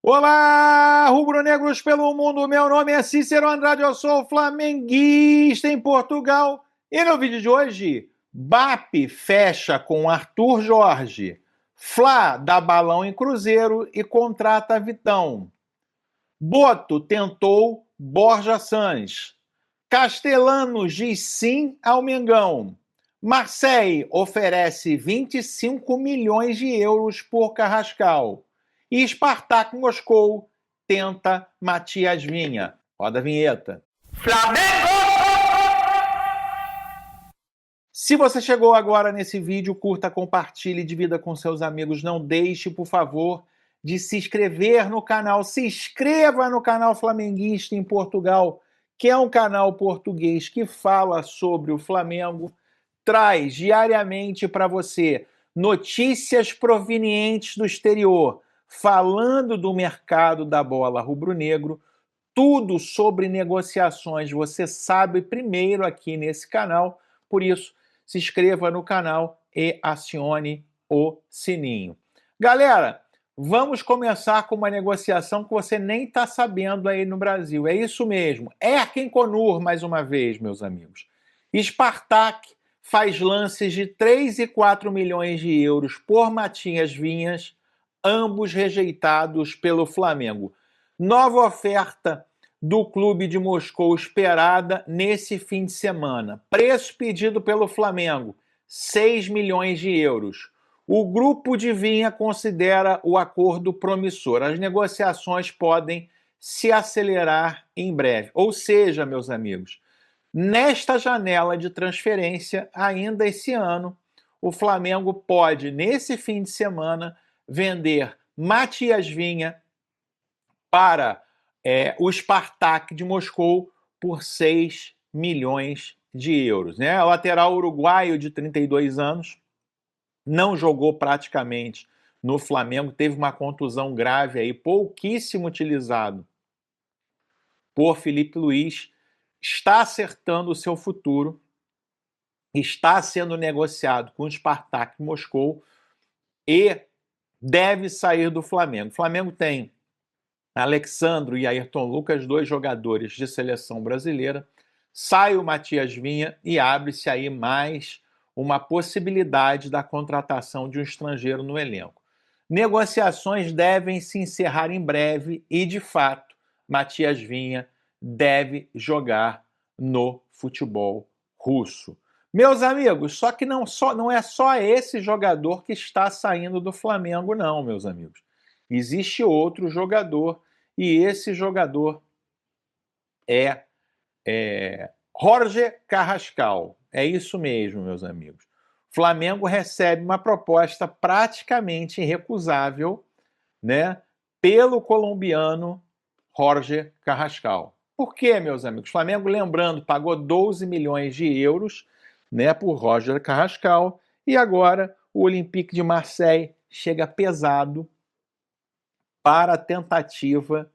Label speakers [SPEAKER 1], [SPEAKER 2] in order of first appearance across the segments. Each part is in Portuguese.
[SPEAKER 1] Olá, rubro-negros pelo mundo, meu nome é Cícero Andrade, eu sou flamenguista em Portugal. E no vídeo de hoje, BAP fecha com Arthur Jorge, Fla dá balão em Cruzeiro e contrata Vitão. Boto tentou Borja Sans. Castelhanos diz sim ao Mengão. Marseille oferece 25 milhões de euros por Carrascal. E Spartak Moscou tenta Matias Vinha. Roda a vinheta.
[SPEAKER 2] Flamengo!
[SPEAKER 1] Se você chegou agora nesse vídeo, curta, compartilhe, divida com seus amigos. Não deixe, por favor, de se inscrever no canal. Se inscreva no canal Flamenguista em Portugal, que é um canal português que fala sobre o Flamengo, traz diariamente para você notícias provenientes do exterior, falando do mercado da bola rubro-negro, tudo sobre negociações você sabe primeiro aqui nesse canal, por isso se inscreva no canal e acione o sininho. Galera, vamos começar com uma negociação que você nem está sabendo aí no Brasil. É isso mesmo. Erkenkonur, mais uma vez, meus amigos. Spartak faz lances de 3 e 4 milhões de euros por Matias Vinhas, ambos rejeitados pelo Flamengo. Nova oferta do clube de Moscou esperada nesse fim de semana. Preço pedido pelo Flamengo, 6 milhões de euros. O grupo de Vinha considera o acordo promissor. As negociações podem se acelerar em breve. Ou seja, meus amigos, nesta janela de transferência, ainda esse ano, o Flamengo pode, nesse fim de semana, vender Matias Vinha para o Spartak de Moscou por 6 milhões de euros. Né? O lateral uruguaio de 32 anos não jogou praticamente no Flamengo, teve uma contusão grave aí, pouquíssimo utilizado por Felipe Luiz, está acertando o seu futuro, está sendo negociado com o Spartak Moscou e deve sair do Flamengo. O Flamengo tem Alexandro e Ayrton Lucas, dois jogadores de seleção brasileira. Sai o Matias Vinha e abre-se aí mais uma possibilidade da contratação de um estrangeiro no elenco. Negociações devem se encerrar em breve e, de fato, Matias Vinha deve jogar no futebol russo. Meus amigos, só que não é só esse jogador que está saindo do Flamengo, não, meus amigos. Existe outro jogador e esse jogador é Jorge Carrascal. É isso mesmo, meus amigos. O Flamengo recebe uma proposta praticamente irrecusável, né, pelo colombiano Jorge Carrascal. Por quê, meus amigos? O Flamengo, lembrando, pagou 12 milhões de euros, né, por Roger Carrascal, e agora o Olympique de Marseille chega pesado para a tentativa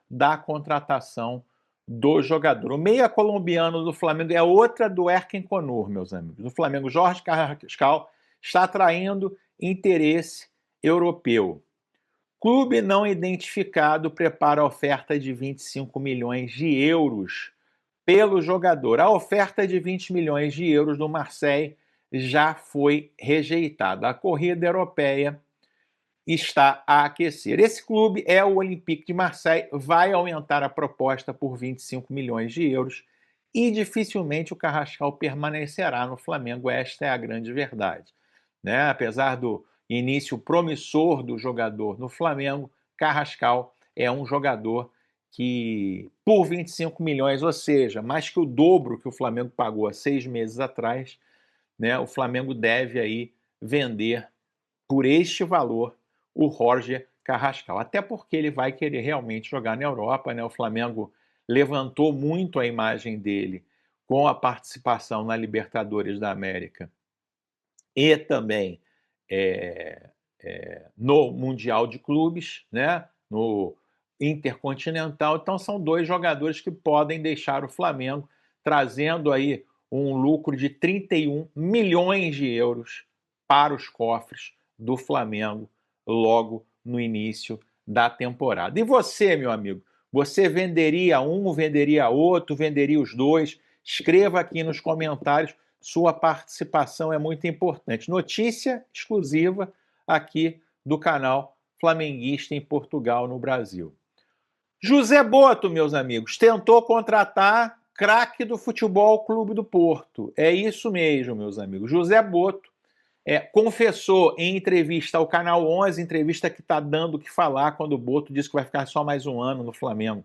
[SPEAKER 1] da contratação do jogador. O meia colombiano do Flamengo é outra do Erkenkonur, meus amigos. No Flamengo, Jorge Carrascal está atraindo interesse europeu. Clube não identificado prepara a oferta de 25 milhões de euros pelo jogador. A oferta de 20 milhões de euros do Marseille já foi rejeitada. A corrida europeia está a aquecer. Esse clube é o Olympique de Marseille, vai aumentar a proposta por 25 milhões de euros e dificilmente o Carrascal permanecerá no Flamengo, esta é a grande verdade. Né? Apesar do início promissor do jogador no Flamengo, Carrascal é um jogador que, por 25 milhões, ou seja, mais que o dobro que o Flamengo pagou há 6 meses atrás, né, o Flamengo deve aí vender por este valor o Jorge Carrascal. Até porque ele vai querer realmente jogar na Europa, né? O Flamengo levantou muito a imagem dele com a participação na Libertadores da América e também no Mundial de Clubes, né? No Intercontinental. Então são dois jogadores que podem deixar o Flamengo trazendo aí um lucro de 31 milhões de euros para os cofres do Flamengo logo no início da temporada. E você, meu amigo? Você venderia um, venderia outro, venderia os dois? Escreva aqui nos comentários. Sua participação é muito importante. Notícia exclusiva aqui do canal Flamenguista em Portugal, no Brasil. José Boto, meus amigos, tentou contratar craque do Futebol Clube do Porto. É isso mesmo, meus amigos. José Boto confessou em entrevista ao Canal 11, entrevista que está dando o que falar, quando o Boto disse que vai ficar só mais um ano no Flamengo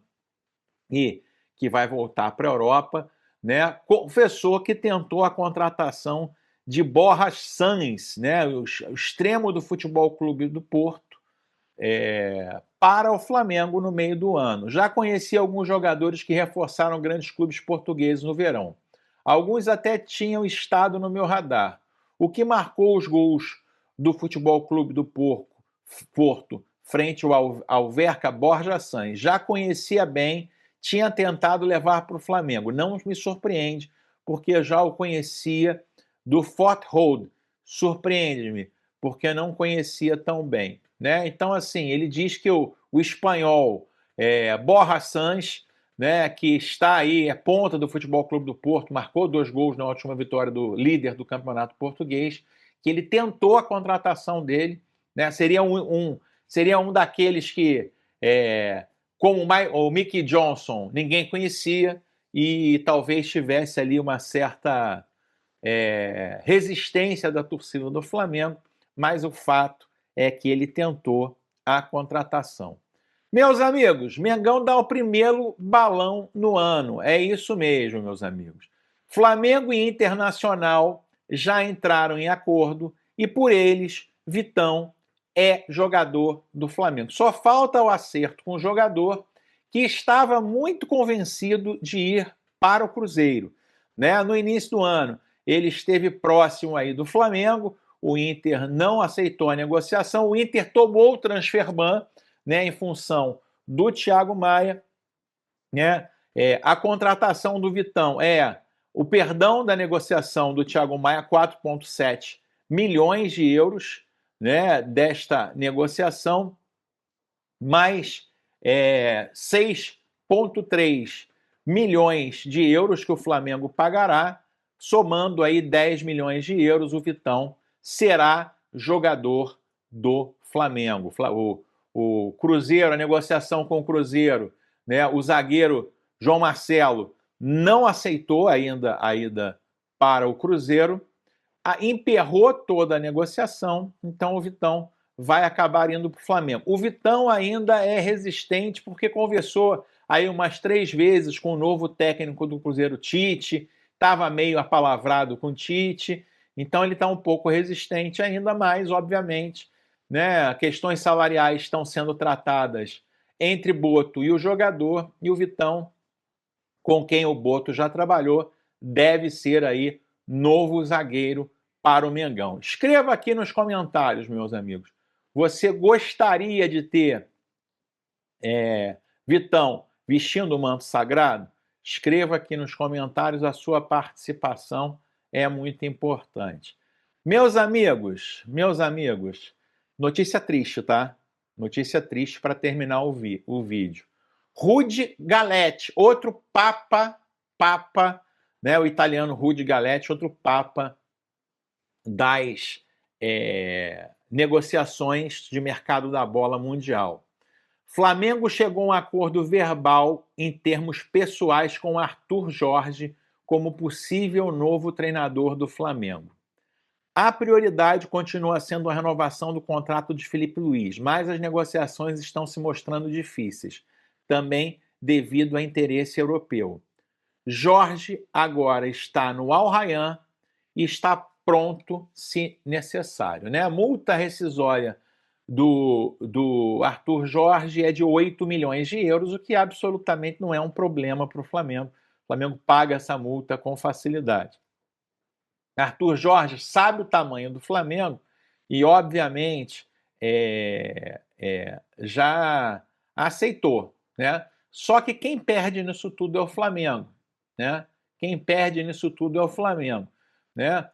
[SPEAKER 1] e que vai voltar para a Europa, né? Confessou que tentou a contratação de Borja Sans, né? O extremo do Futebol Clube do Porto, para o Flamengo no meio do ano. Já conheci alguns jogadores que reforçaram grandes clubes portugueses no verão. Alguns até tinham estado no meu radar. O que marcou os gols do Futebol Clube do Porto frente ao Alverca, Borja Sans. Já conhecia bem, tinha tentado levar para o Flamengo. Não me surpreende, porque já o conhecia do Fort Road. Surpreende-me, porque não conhecia tão bem. Né? Então, assim, ele diz que o espanhol Borja Sans, né, que está aí, ponta do Futebol Clube do Porto, marcou 2 gols na última vitória do líder do campeonato português, que ele tentou a contratação dele, né? Seria um daqueles que, como o Mickey Johnson, ninguém conhecia e talvez tivesse ali uma certa resistência da torcida do Flamengo, mas o fato é que ele tentou a contratação. Meus amigos, Mengão dá o primeiro balão no ano. É isso mesmo, meus amigos. Flamengo e Internacional já entraram em acordo e, por eles, Vitão é jogador do Flamengo. Só falta o acerto com o jogador que estava muito convencido de ir para o Cruzeiro. Né? No início do ano, ele esteve próximo aí do Flamengo, o Inter não aceitou a negociação, o Inter tomou o transfer ban, né, em função do Thiago Maia, né? A contratação do Vitão o perdão da negociação do Thiago Maia, 4,7 milhões de euros, né, desta negociação, mais 6,3 milhões de euros que o Flamengo pagará, somando aí 10 milhões de euros, o Vitão será jogador do Flamengo. O Cruzeiro, a negociação com o Cruzeiro, né, o zagueiro João Marcelo não aceitou ainda a ida para o Cruzeiro, emperrou toda a negociação, então o Vitão vai acabar indo para o Flamengo. O Vitão ainda é resistente porque conversou aí umas 3 vezes com o novo técnico do Cruzeiro, Tite, estava meio apalavrado com o Tite, então ele está um pouco resistente ainda, mas, obviamente, né, questões salariais estão sendo tratadas entre Boto e o jogador, e o Vitão, com quem o Boto já trabalhou, deve ser aí novo zagueiro para o Mengão. Escreva aqui nos comentários, meus amigos. Você gostaria de ter Vitão vestindo o manto sagrado? Escreva aqui nos comentários, a sua participação é muito importante. Meus amigos, notícia triste, tá? Notícia triste para terminar o vídeo. Rudy Galetti, outro papa, né? O italiano Rudy Galetti, outro papa das negociações de mercado da bola mundial. Flamengo chegou a um acordo verbal em termos pessoais com Arthur Jorge como possível novo treinador do Flamengo. A prioridade continua sendo a renovação do contrato de Felipe Luiz, mas as negociações estão se mostrando difíceis, também devido a interesse europeu. Jorge agora está no Al Rayyan e está pronto se necessário. Né? A multa rescisória do Arthur Jorge é de 8 milhões de euros, o que absolutamente não é um problema para o Flamengo. O Flamengo paga essa multa com facilidade. Arthur Jorge sabe o tamanho do Flamengo e, obviamente, já aceitou. Né? Só que quem perde nisso tudo é o Flamengo. Né? Quem perde nisso tudo é o Flamengo. Né?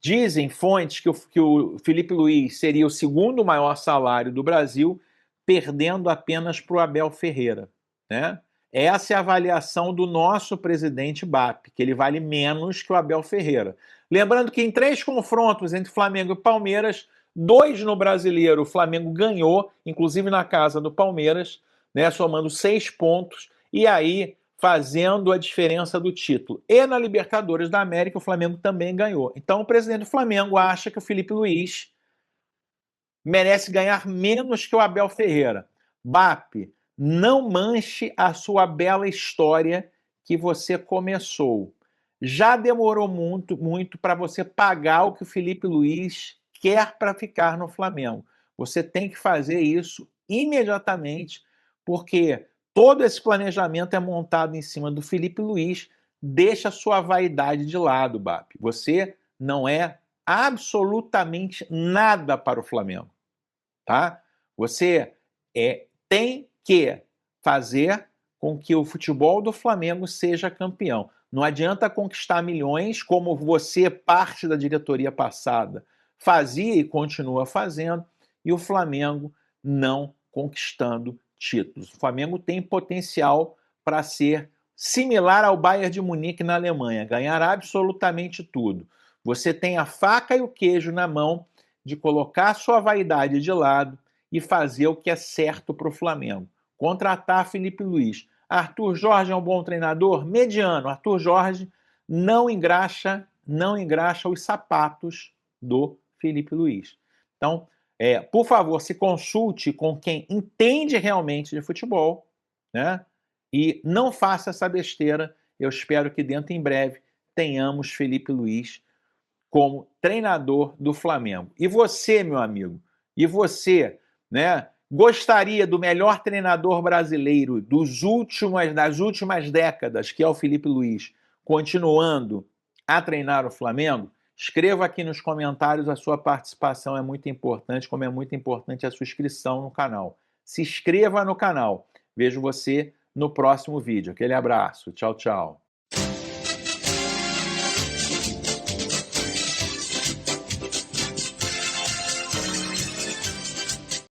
[SPEAKER 1] Dizem fontes que o Felipe Luiz seria o segundo maior salário do Brasil, perdendo apenas para o Abel Ferreira, né? Essa é a avaliação do nosso presidente BAP, que ele vale menos que o Abel Ferreira. Lembrando que em 3 confrontos entre Flamengo e Palmeiras, 2 no Brasileiro, o Flamengo ganhou, inclusive na casa do Palmeiras, né, somando 6 pontos, e aí fazendo a diferença do título. E na Libertadores da América, o Flamengo também ganhou. Então o presidente do Flamengo acha que o Felipe Luiz merece ganhar menos que o Abel Ferreira. BAP, não manche a sua bela história que você começou. Já demorou muito para você pagar o que o Felipe Luiz quer para ficar no Flamengo. Você tem que fazer isso imediatamente, porque todo esse planejamento é montado em cima do Felipe Luiz. Deixa a sua vaidade de lado, BAP. Você não é absolutamente nada para o Flamengo, tá? Você tem que fazer com que o futebol do Flamengo seja campeão. Não adianta conquistar milhões, como você, parte da diretoria passada, fazia e continua fazendo, e o Flamengo não conquistando títulos. O Flamengo tem potencial para ser similar ao Bayern de Munique na Alemanha, ganhar absolutamente tudo. Você tem a faca e o queijo na mão de colocar a sua vaidade de lado e fazer o que é certo para o Flamengo. Contratar Felipe Luiz. Arthur Jorge é um bom treinador? Mediano. Arthur Jorge não engraxa os sapatos do Felipe Luiz. Então, por favor, se consulte com quem entende realmente de futebol, né? E não faça essa besteira. Eu espero que dentro em breve tenhamos Felipe Luiz como treinador do Flamengo. E você, meu amigo, e você, né, gostaria do melhor treinador brasileiro das últimas décadas, que é o Felipe Luiz, continuando a treinar o Flamengo? Escreva aqui nos comentários, a sua participação é muito importante, como é muito importante a sua inscrição no canal. Se inscreva no canal. Vejo você no próximo vídeo. Aquele abraço. Tchau, tchau.